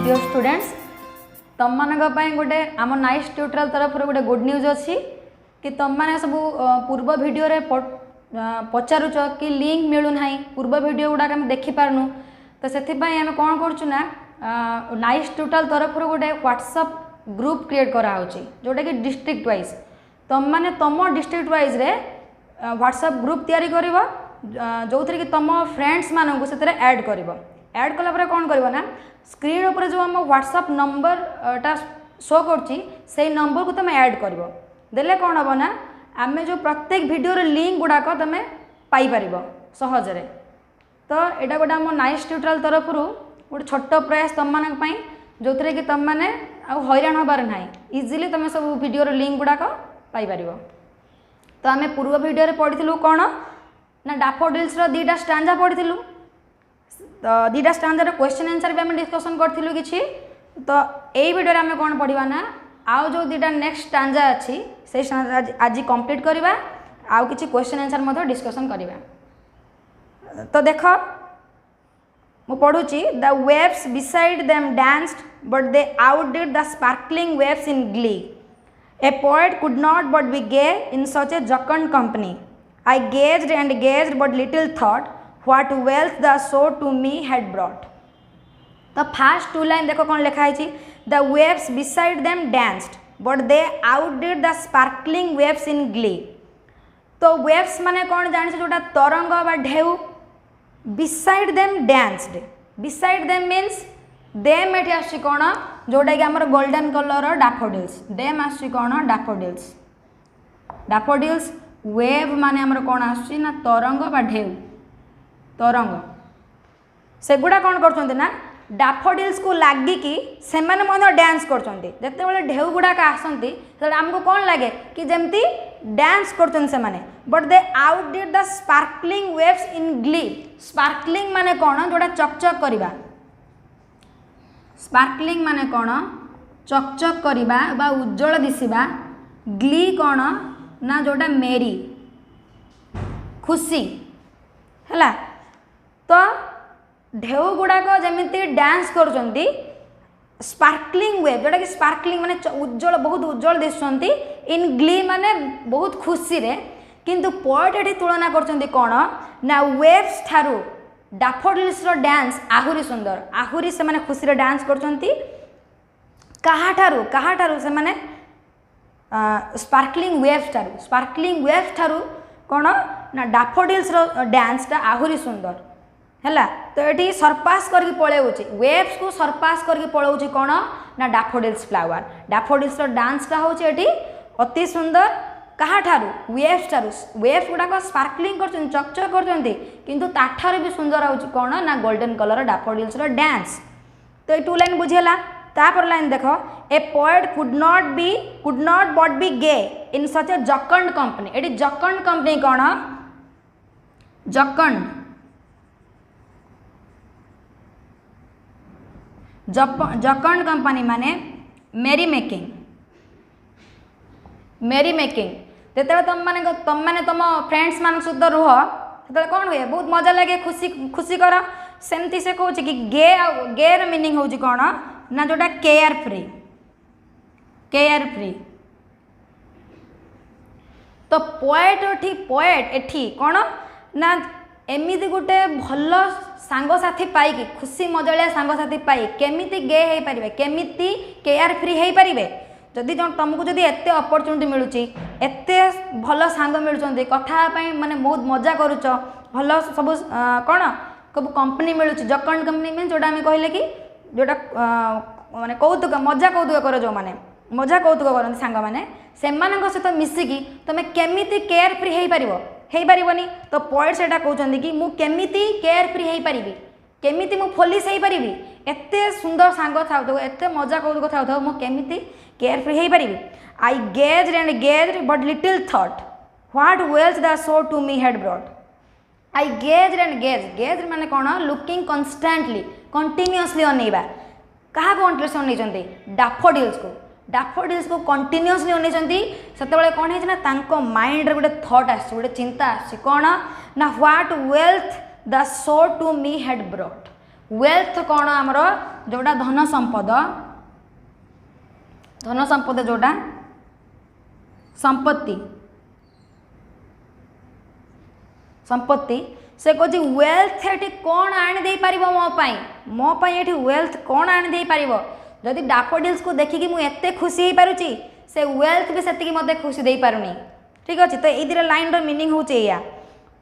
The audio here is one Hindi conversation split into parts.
डियर स्टूडेंट्स तुम मान गोटे आम नाइस ट्यूटोरियल तरफ गोटे गुड न्यूज अच्छी कि तुम मैंने सब पूर्व वीडियो रे पचारुच कि लिंक मिलूना पूर्व वीडियो गुड़ाक आम देखिपारनु तो से आम कौन करुना नाइस ट्यूटोरियल तरफ गोटे व्हाट्सएप ग्रुप क्रिएट कराऊँगी जोटा कि डिस्ट्रिक्ट वाइज तुम मैंने तुम डिस्ट्रिक्ट वाइज रे व्हाट्सएप ग्रुप तैयारी कर जो थी कि तुम फ्रेंड्स मानू से ऐड कर ऐड कला कौन कर ना स्क्रीन उपर जो आम व्हाट्सएप नंबर टा शो कर नंबर को तुम ऐड कर देले कौन हम ना आम जो प्रत्येक वीडियो लिंक गुड़ाक तुम पाइपर सहजरे तो यहाँ गोटे आम नाइस ट्यूटोरियल तरफ गोटे छोट प्रयास तुम मानी जो थे कि तुम मैंने हैरान हबार ना इजिली तुम सब वीडियो लिंक गुड़ाक पाइपर तो आम पूर्व वीडियो पढ़ी कौन ना डैफोडिल्स दीटा स्टांजा पढ़ी तो दीटा स्टांजार क्वेश्चन आंसर भी आम डिस्कसन करूँ कि तो यही वीडियो आम कौन पढ़ा ना आउ जो दीटा नेक्स्ट स्टांजा अच्छी से आज कंप्लीट करवा आउ किसी क्वेश्चन आंसर डिस्कसन करवा तो देख मु पढ़ुची the waves beside them danced but they outdid the sparkling waves in glee a poet could not but be gay in such a jocund company I gazed and gazed but little thought What wealth the show to me had brought. तो फास्ट टू लाइन देखो कौन लिखा है The waves beside them danced, but they outdid the sparkling waves in glee. तो waves माने कौन जानी जोटा तरंग बा ढेउ beside them danced. Beside them means them एठी आसी कौन जोटा कि हमर गोल्डन कलर डैफोडिल्स them आसी कौन डैफोडिल्स डैफोडिल्स वेव माने हमर कौन आसी ना तरंग बा ढेउ तरंग सेगुड़ा कौन कर डैफोडिल्स को लगिकी से डांस करते ढेउ गुड़ाक आसती आमको कौन लगे कि जमती डांस कर but they outdid the sparkling waves in glee sparkling माने कौन जोड़ा चकचक करवा स्पार्कलिंग माने कौन चकचक करवा बा उज्जवल दिशा ग्ली कौन ना जोड़ा मेरी खुशी है तो ढेउ गुड़ाक जमी डांस कर स्पार्कलिंग वेव जोटा कि स्पार्कलिंग माने उज्जवल बहुत उज्जवल दिशुंती इन ग्ली माने बहुत खुशी रे किंतु पोएट एठी तुलना करछंती कोन ना वेव्स ठारू डैफोडिल्स रो डांस आहुरी सुंदर आहुरी से माने खुशी रे डांस करछंती कहा ठारू से माने स्पार्कलिंग वेव्स ठारू कोन ना डैफोडिल्स रो डांस टा आहुरी सुंदर है तो ये सरपास करके पलैची वेव्स को सरपास करके पलौची कौन ना डैफोडिल्स फ्लावर डैफोडिल्स डांसटा हूँ ये अति सुंदर क्या ठारू वेव्स गुड़ाक स्पार्कलिंग कर चकचक कर भी सुंदर हूँ कौन ना गोल्डन कलर डैफोडिल्स डांस तो ये 2 लाइन बुझेला तापर लाइन देख a poet could not but be gay in such a jocund company ये जकंड कंपनी कौन जकंड कंपनी माने मेरी मेकिंग जो तुम माने तुम फ्रेंड्स मान सहित रुह से कौन हुए बहुत मजा लगे खुशी कर सेमती से कहूँ कि गे मीनिंग हूँ कौन ना जोटा केयर फ्री तो पोएट एठी कौन ना एमिति गोटे भल सांगसाथी पाई खुशी मजलिया सांगसाथी पाई केमिति गे हो पारे केमिति केयर फ्री हो पारे जदि तुमको जदि एत अपरचुनिटी मिलूँ एत भल सांग मिलुँच कथापाई माने बहुत मजा करुच भल सब कौन सब कंपनी मिलूँ जकंड कंपनी मीन जोटा आम कहले कि जोटा माने कौतुक मजा कौतुक कर जो मैंने मजा कौतुक करते सांग मैंने सहित मिसिकी तुम केमिति केयर फ्री हो पारनी तो पोएट से कहते कि मुझे केमिति केयर फ्री हो पारि केमिति मु फोलिस हो पारि एत सुंदर सांग था एत मजा कौतुक था मुझे केमिति केयर फ्री हो पारि I gazed and gazed but little thought what wealth the show to me had brought I gazed and gazed माने कौन लुकिंग कन्स्टांटली कंटिन्यूअसली अनेबा क्या कंटिन्यूअसली अनेइछन्ती डैफोडिल्स को कंटिन्यूअसली अनेइछन्ती सेतेबेले कौन है ना माइंड रे गोटे थॉट आसी चिंता आसी कौन ना what wealth the show to me had brought wealth कौन आमर जोड़ा धन संपद जोड़ा संपत्ति से कहती वेल्थ ये कौन आनी दे पार मोपाई ये वेल्थ कौन आनी दे पार जदि डैफोडिल्स को देखिकी मुझे एत खुशी हो पारुची से वेल्थ भी से मत खुशी दे पारुनी ठीक अच्छे तो ये लाइन रो मीनिंग हूँ या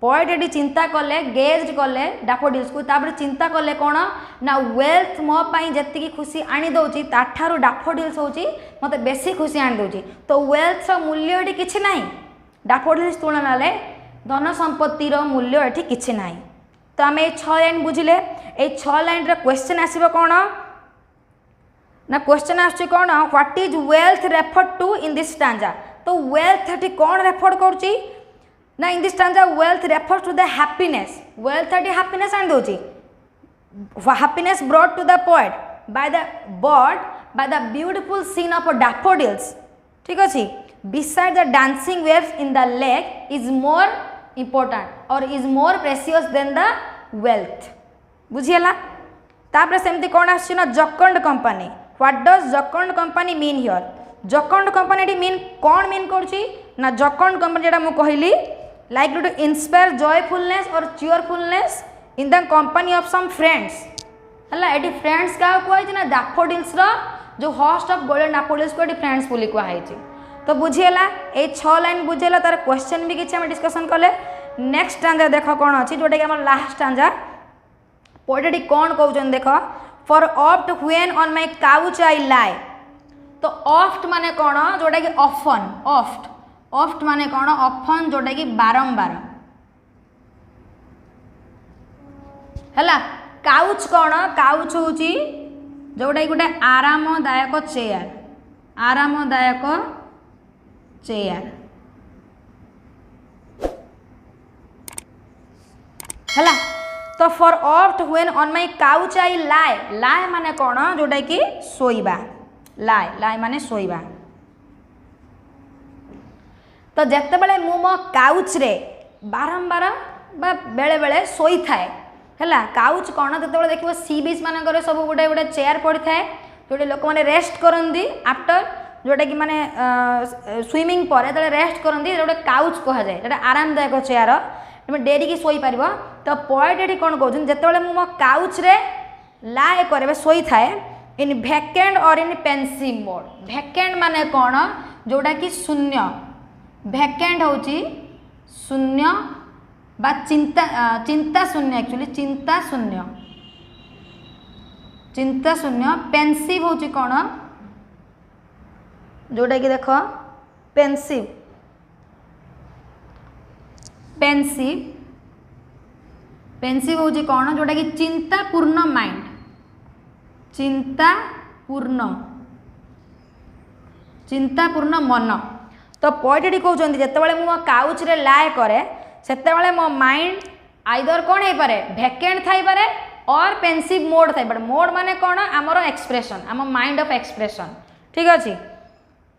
पोएट ये चिंता कले गेज कले डैफोडिल्स को तापर चिंता कले कौन ना वेल्थ मोपाई जी खुशी आनी दौची ताठारू डैफोडिल्स हूँ मत बेसी खुशी आनी दौची तो वेल्थ मूल्य ये किसी ना डैफोडिल्स तुलना धन संपत्तिर मूल्य ये किसी ना तो आम ये 6 लाइन बुझिले ये 6 लाइन क्वेश्चन आसो कौन ना क्वेश्चन आसुची कौन what is wealth refer to in this stanza तो वेल्थ ये कौन रेफर करुच्ची ना in this stanza wealth refer to the happiness wealth ये हैप्पीनेस आनी दौची happiness brought to the poet by the beautiful scene of daffodils ठीक अच्छे beside the dancing waves in the lake is more important or is more precious than the wealth बुझीला तापर सेमती कौन आछि ना jocund company what does jocund company mean here jocund company mean कौन मीन करछि ना जकंड कंपनी जेटा मु कहली लाइक टू इंस्पायर जॉयफुलनेस और cheerfulness in the company of some friends हला एटी फ्रेंड्स का कहै ना डैफोडिल्स रो जो होस्ट ऑफ गोल्डन डैफोडिल्स को एटी फ्रेंड्स बोली कहै छै तो बुझीला ये 6 लाइन बुझेला तार क्वेश्चन भी किसी डिस्कसन कले नेक्स्ट स्टांजा देख कौन अच्छी जोटा कि आम लास्ट स्टांजा पोएट कौन कहते देख for oft when on my couch I lie तो ऑफ्ट माने कौन जोटा कि ऑफन ऑफ्ट माने कौन ऑफन जोटा कि बारंबार है काउच कौन काउच हूँ जोटा कि गोटे आरामदायक चेयर है तो for oft when on my couch I lie माने कौन जोटा कि सोइबा लाई माने सोइबा तो जिते बड़े मु मो काउच रे बारंबार बेले बेले सोई थाए है काउच कौन जो देखो सी बीच मानक सब गोटे गोटे चेयर पड़ी थाए जोटे लोक मैंने रेस्ट करती आफ्टर जोटा कि माने स्विमिंग पर रेस्ट करती गोटे काउच कह जाए जोटा आरामदायक चेयर तुम डेरी की सोई पार तो पोएट ये कौन कहते जिते मु मो काउच रे लाए करे सोई थाए इन भैकेंट और इन पेंसिव मोड भैकेंट माने कौन जोटा कि शून्य भैकेंट होची शून्य बा चिंता शून्य एक्चुअली चिंता शून्य पेंसिव होची कौन जोटा कि देख पेंसिव होची कौन जोटा कि चिंतापूर्ण माइंड चिंतापूर्ण मन तो पोएट ये कहते जिते मो काउच रे लाए करे से मो माइंड आइदर कौन हो पारे भैकेंट थाई पारे और पेंसिव मोड थाई पारे मोड माने कौन आमर एक्सप्रेशन आम माइंड ऑफ एक्सप्रेशन ठीक अच्छे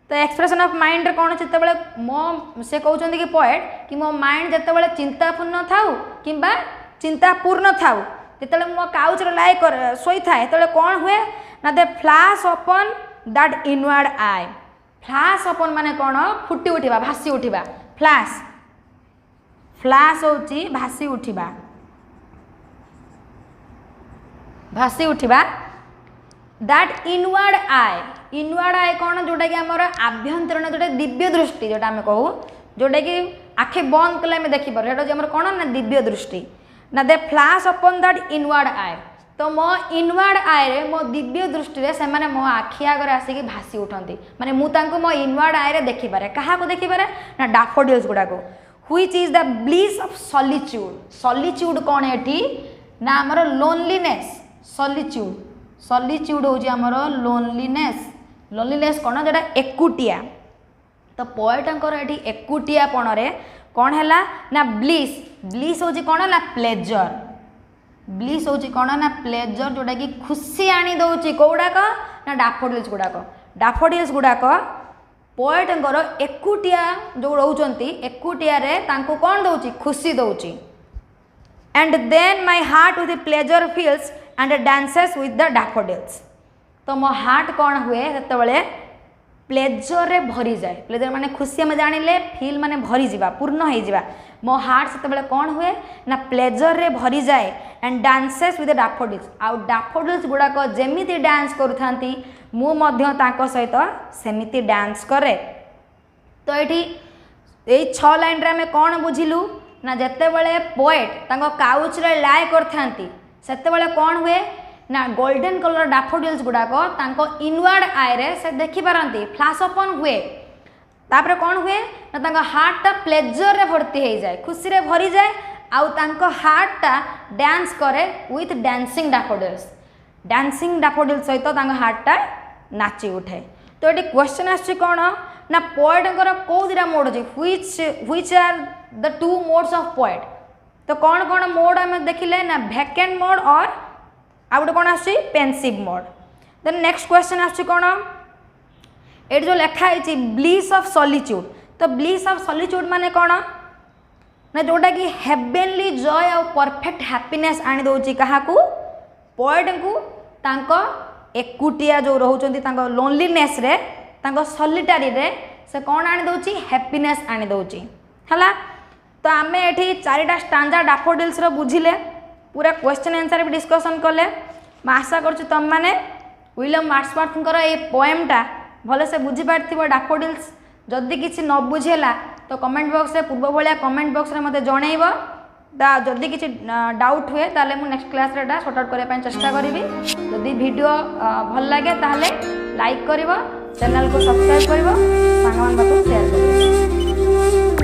तो एक्सप्रेशन ऑफ माइंड कौन जिते मो से कहते कि पोएट कि मो माइंड जिते चिंतापूर्ण थाउ कि चिंतापूर्ण थाउ जिते मो काउच रे लाए कर सोई थाए तो कौन हुए ना they flash upon that inward eye flash upon माने कौन फुटी उठिबा भासी उठिबा फ्लैश होची भासी उठिबा दैट इनवर्ड आई कौन जोटा कि आमर आभ्यंतरण जोटा दिव्य दृष्टि जोटा आम कहू जोटा कि आखि बंद कले आम देखिपार सेटा कौन ना दिव्य दृष्टि ना they flash upon that inward आई तो मो इनवर्ड आई रे मो दिव्य दृष्टि रे से माने मो आखि आगे आसिक भासी उठती माने मु तांको मो इनवर्ड आई रे देखिपारे क्या देखिपारे ना डैफोडिल्स गुड़ा को which is the bliss of solitude कौन है ना आमर लोनलीनेस सॉलिट्यूड होची आमर लोनलीनेस कौन जोटा एकुटिया तो पोएटंकर ये एकुटियापण रे कौन है ना ब्लिस होची कौन ना प्लेजर जोटा कि खुशी आनी दौची कौड़ाक ना डैफोडिल्स गुड़ाक पोएटंकर एकुटिया जो रोचंती एकुटिया रे तांको कौन दौची खुशी दौची and then my heart with pleasure fills and dances with the daffodils. तो मो हार्ट कौन हुए से प्लेजर रे भरी जाए। प्लेजर माने खुशी में जानिले फील माने भरी जावा पूर्ण हो जावा। मो हार्ट से कौन हुए ना प्लेजर रे भरी जाए एंड डांसेस विथ डैफोडिल्स। आउ डैफोडिल्स गुड़ाक जेमिति डांस करुथांती मु मध्य तांको सहित सेमिति डांस करे। तो ये 6 लाइन रे हमें कौन बुझिलु ना जेते बळे पोएट तांको काउच रे लाए करथांती सेते बळे कौन हुए ना गोल्डन कलर डैफोडिल्स गुड़ाक तांको इनवर्ड आई रे से देखि पारंती फ्लैश ओपन हुए। तापर कौन हुए ना तांको हार्ट टा प्लेजर रे भर्ती हो जाए खुशी रे भरी जाए आउ तांको हार्ट टा डांस करे with dancing daffodils. Dancing daffodils सहित तांको हार्ट टा नाची उठे। तो ये क्वेश्चन आछि कोन ना पोएट को दिरा मोड अछि which are the 2 modes of poet. तो कौन कौन मोड आम देखिले ना वैकेंट मोड और आ गोटे कौन आछि pensive mode. Then next question आछि कोन एट जो लिखा है ब्लिस ऑफ सॉलिट्यूड। तो ब्लिस ऑफ सॉलिट्यूड माने कौन ना जोटा कि हेवेनली जॉय और परफेक्ट हैप्पीनेस आनी दउची कहा को पोएट को तांको एकुटिया जो रहउचंती तांको लोनलीनेस रे तांको सॉलिटरी रे से कौन आनी दउची हैप्पीनेस आनी दउची हला। तो आमे एठी 4टा स्टांजा डैफोडिल्स रो बुझिले पूरा क्वेश्चन आंसर भी डिस्कशन कले। मैं आशा करूँ तुम मैंने विलियम वर्ड्सवर्थ ये पोएमटा भले से बुझी पार्थिबो डैफोडिल्स। जदि किसी न बुझेला तो कमेंट बॉक्स रे पूर्व भाया कमेंट बॉक्स रे मते जणैब। जदि किसी डाउट हुए ताले मु नेक्स्ट क्लास रे सॉर्ट आउट करने चेष्टा करी। जदि वीडियो भल लगे ताले लाइक करिवो चैनल को सब्सक्राइब करिवो सांगमान पाखु शेयर करिवो।